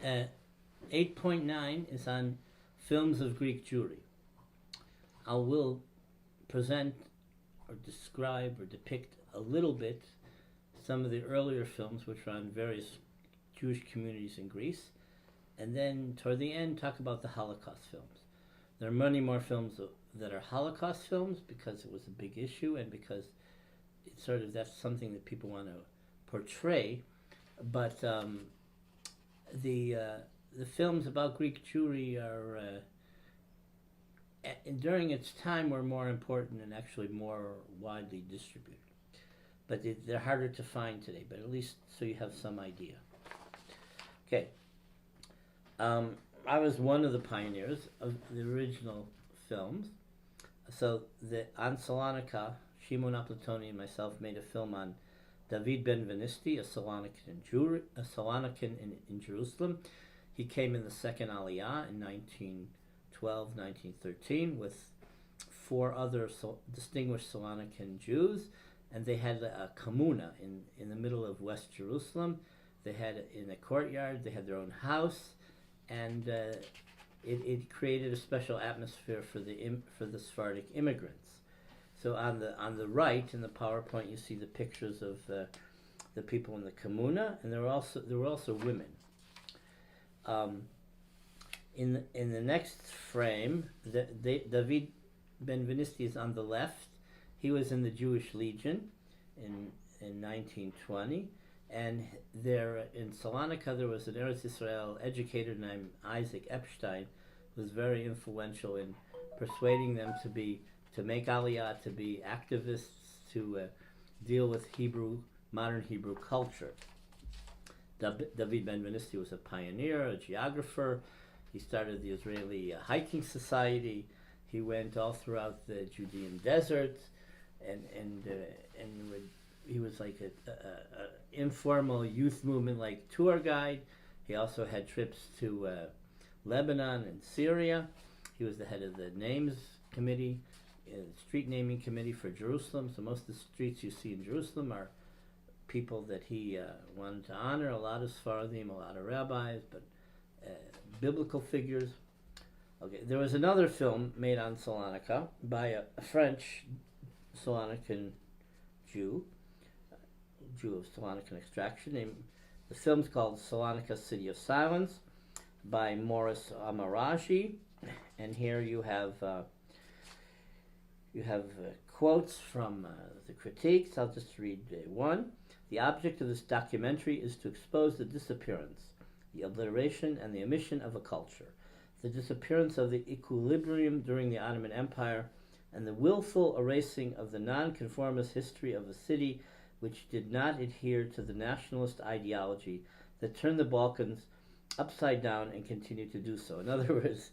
Uh, 8.9 is on films of Greek Jewry. I will present or describe or depict a little bit some of the earlier films which are on various Jewish communities in Greece, and then toward the end talk about the Holocaust films. There are many more films that are Holocaust films because it was a big issue and because it's sort of that's something that people want to portray, but the films about Greek Jewry are during its time were more important and actually more widely distributed. But they're harder to find today, but at least so you have some idea. Okay. I was one of the pioneers of the original films. So on Salonika, Shimon Aplatoni and myself made a film on David Ben-Venisti, a Salonican in Jerusalem. He came in the second Aliyah in 1912, 1913 with four other distinguished Salonican Jews, and they had a communa in the middle of West Jerusalem. They had in a courtyard, they had their own house, and it created a special atmosphere for the Sephardic immigrants. So on the right in the PowerPoint you see the pictures of the people in the communa, and there were also women. In the next frame, David Ben-Venisti is on the left. He was in the Jewish Legion in 1920, and there in Salonika there was an Eretz Israel educator named Isaac Epstein, who was very influential in persuading them to make Aliyah, to be activists, to deal with modern Hebrew culture. David Ben-Venisti was a pioneer, a geographer. He started the Israeli Hiking Society. He went all throughout the Judean desert, and he was like a informal youth movement like tour guide. He also had trips to Lebanon and Syria. He was the head of the names committee, street naming committee for Jerusalem. So most of the streets you see in Jerusalem are people that he wanted to honor. A lot of Sfaradim, a lot of rabbis, but biblical figures. Okay, there was another film made on Salonika by a French Salonican Jew of Salonican extraction. The film's called Salonika City of Silence by Maurice Amaraji, and here you have quotes from the critiques. I'll just read one. The object of this documentary is to expose the disappearance, the obliteration, and the omission of a culture, the disappearance of the equilibrium during the Ottoman Empire, and the willful erasing of the nonconformist history of a city which did not adhere to the nationalist ideology that turned the Balkans upside down and continued to do so. In other words,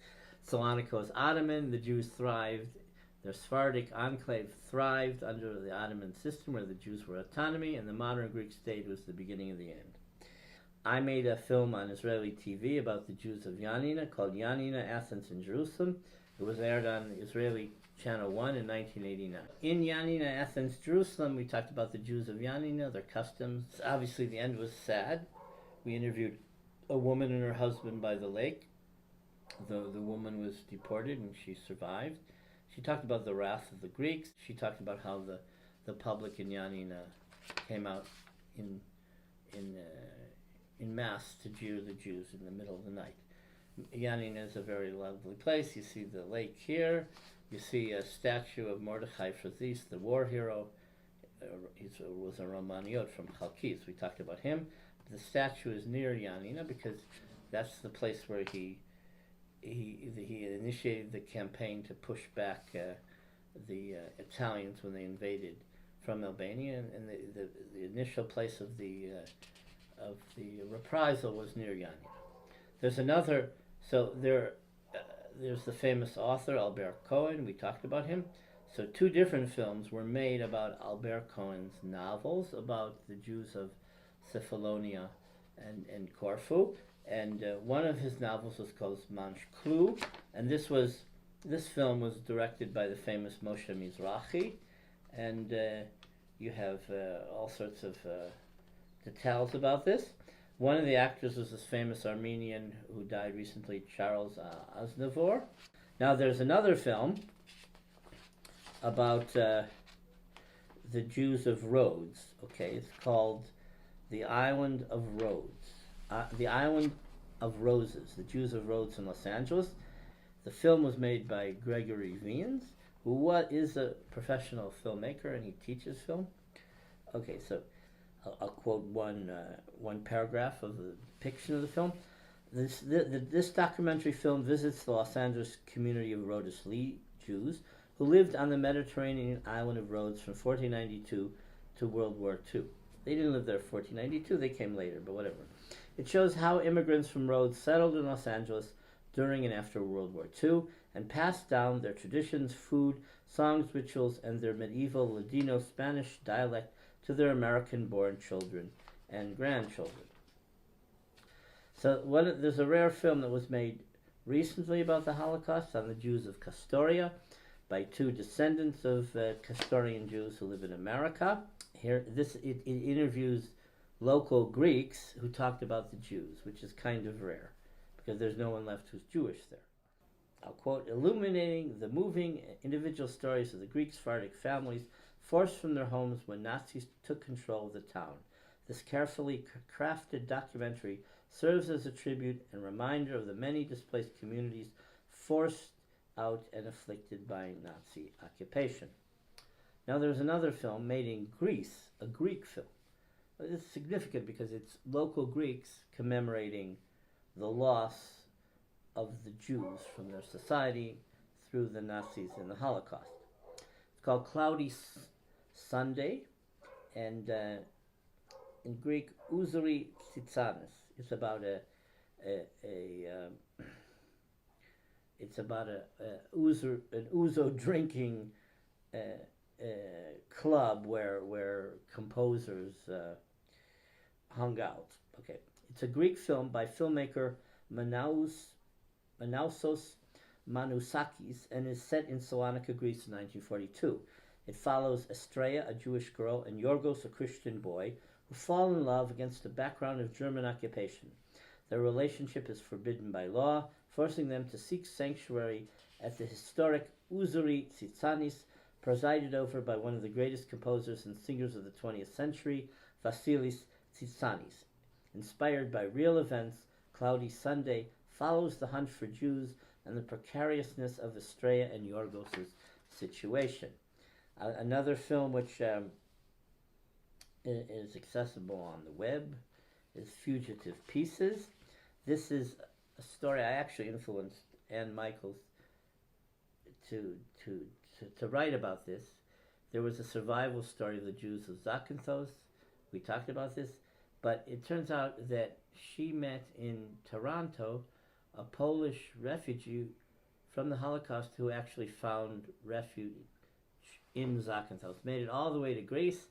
Salonika was Ottoman, the Jews thrived, their Sephardic enclave thrived under the Ottoman system where the Jews were autonomy, and the modern Greek state was the beginning of the end. I made a film on Israeli TV about the Jews of Yanina called Yanina, Athens, and Jerusalem. It was aired on Israeli Channel 1 in 1989. In Yanina, Athens, Jerusalem, we talked about the Jews of Yanina, their customs. Obviously, the end was sad. We interviewed a woman and her husband by the lake. The woman was deported and she survived. She talked about the wrath of the Greeks. She talked about how the public in Yanina came out in mass to jeer the Jews in the middle of the night. Yanina is a very lovely place. You see the lake here. You see a statue of Mordechai Frazis, the war hero. He was a Romaniot from Chalkis. We talked about him. The statue is near Yanina because that's the place where he initiated the campaign to push back the Italians when they invaded from Albania, and the initial place of the reprisal was near Yanina. There's another. So there's the famous author Albert Cohen. We talked about him. So two different films were made about Albert Cohen's novels about the Jews of Cephalonia and Corfu. And one of his novels was called Manch Klu, and this film was directed by the famous Moshe Mizrahi, and you have all sorts of details about this. One of the actors was this famous Armenian who died recently, Charles Aznavour. Now there's another film about the Jews of Rhodes. Okay, it's called The Island of Rhodes. The Island of Roses, The Jews of Rhodes in Los Angeles. The film was made by Gregory Wiens, who is a professional filmmaker, and he teaches film. Okay, so I'll quote one paragraph of the depiction of the film. This documentary film visits the Los Angeles community of Rhodes Jews who lived on the Mediterranean island of Rhodes from 1492 to World War II. They didn't live there 1492, they came later, but whatever. It shows how immigrants from Rhodes settled in Los Angeles during and after World War II and passed down their traditions, food, songs, rituals, and their medieval Ladino Spanish dialect to their American-born children and grandchildren. So there's a rare film that was made recently about the Holocaust on the Jews of Castoria by two descendants of Castorian Jews who live in America. It interviews local Greeks who talked about the Jews, which is kind of rare because there's no one left who's Jewish there. I'll quote, illuminating the moving individual stories of the Greek Sephardic families forced from their homes when Nazis took control of the town. This carefully crafted documentary serves as a tribute and reminder of the many displaced communities forced out and afflicted by Nazi occupation. Now there's another film made in Greece, a Greek film. It's significant because it's local Greeks commemorating the loss of the Jews from their society through the Nazis in the Holocaust. It's called Cloudy Sunday, and in Greek, Ouzori Tsitsanis. It's about an ouzo drinking club where composers hung out. Okay, it's a Greek film by filmmaker Manousos Manousakis and is set in Salonika, Greece in 1942. It follows Estrella, a Jewish girl, and Yorgos, a Christian boy, who fall in love against the background of German occupation. Their relationship is forbidden by law, forcing them to seek sanctuary at the historic Ouzori Tsitsanis, presided over by one of the greatest composers and singers of the 20th century, Vasilis Tsitsanis. Inspired by real events, Cloudy Sunday follows the hunt for Jews and the precariousness of Estrella and Yorgos' situation. Another film which is accessible on the web is Fugitive Pieces. This is a story I actually influenced Anne Michaels to write about this. There was a survival story of the Jews of Zakynthos. We talked about this, but it turns out that she met in Toronto a Polish refugee from the Holocaust who actually found refuge in Zakynthos, made it all the way to Greece,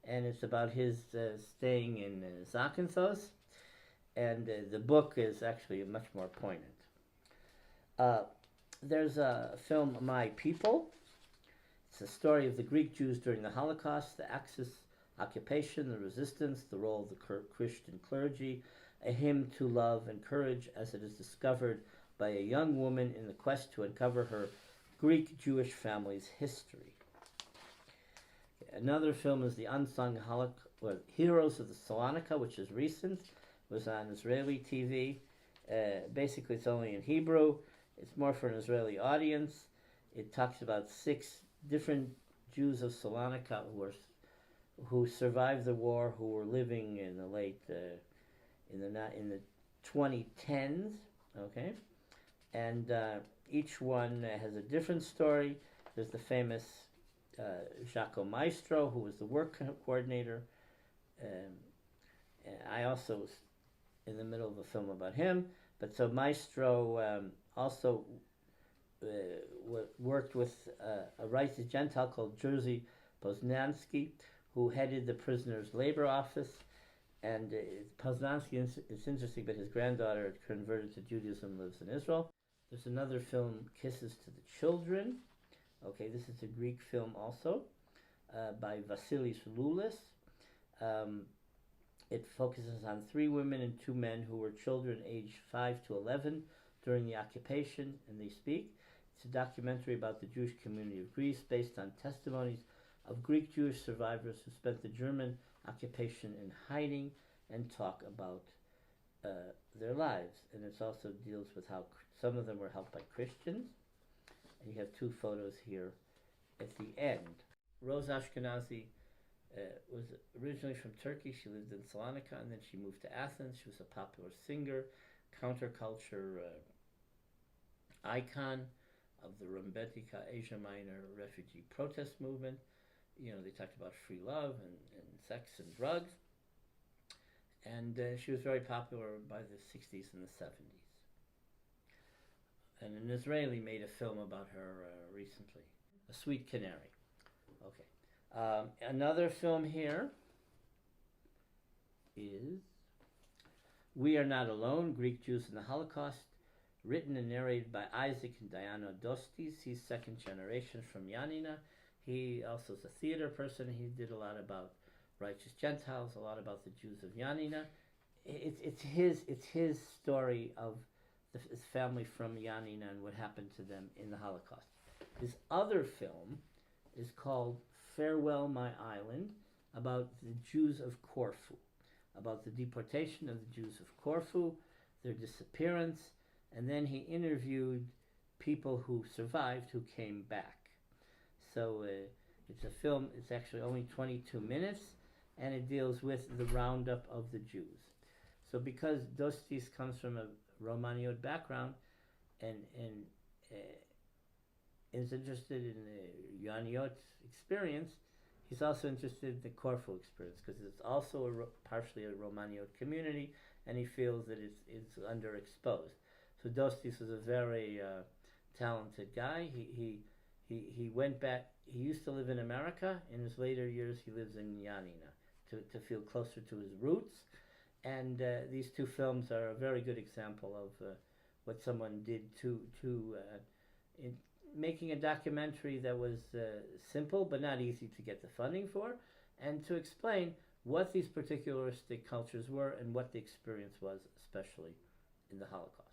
and it's about his staying in Zakynthos, and the book is actually much more poignant. There's a film, My People. It's a story of the Greek Jews during the Holocaust, the Axis occupation, the resistance, the role of the Christian clergy, a hymn to love and courage as it is discovered by a young woman in the quest to uncover her Greek Jewish family's history. Another film is the Unsung Heroes of the Salonika, which is recent. It was on Israeli TV. Basically, it's only in Hebrew. It's more for an Israeli audience. It talks about 6 different Jews of Salonika who survived the war, who were living in the late in the 2010s. Okay, and each one has a different story. There's the famous Jaco Maestro, who was the work coordinator. I also was in the middle of a film about him. But so Maestro also worked with a righteous Gentile called Jerzy Poznansky, who headed the prisoners' labor office. And Poznansky, it's interesting, but his granddaughter had converted to Judaism, lives in Israel. There's another film, Kisses to the Children. Okay, this is a Greek film also, by Vasilis Loulis. It focuses on 3 women and 2 men who were children aged 5 to 11 during the occupation, and they speak. It's a documentary about the Jewish community of Greece based on testimonies of Greek Jewish survivors who spent the German occupation in hiding and talk about their lives. And it also deals with how some of them were helped by Christians. And you have 2 photos here at the end. Rose Ashkenazi was originally from Turkey. She lived in Salonika and then she moved to Athens. She was a popular singer, counterculture icon of the Rebetiko Asia Minor refugee protest movement. You know, they talked about free love and sex and drugs. And she was very popular by the 60s and the 70s. And an Israeli made a film about her recently, A Sweet Canary. Okay. Another film here is We Are Not Alone, Greek Jews in the Holocaust, written and narrated by Isaac and Diana Dostis. He's second generation from Yanina. He also is a theater person. He did a lot about Righteous Gentiles, a lot about the Jews of Yanina. It's his story of his family from Yanina and what happened to them in the Holocaust. His other film is called Farewell My Island, about the Jews of Corfu, about the deportation of the Jews of Corfu, their disappearance, and then he interviewed people who survived who came back. So it's a film, it's actually only 22 minutes, and it deals with the roundup of the Jews. So because Dostis comes from a Romaniot background and is interested in the Yaniot experience, he's also interested in the Corfu experience because it's also partially a Romaniot community, and he feels that it's underexposed. So Dostis was a very talented guy. He went back. He used to live in America. In his later years, he lives in Yanina to feel closer to his roots. And these 2 films are a very good example of what someone did in making a documentary that was simple but not easy to get the funding for, and to explain what these particularistic cultures were and what the experience was, especially in the Holocaust.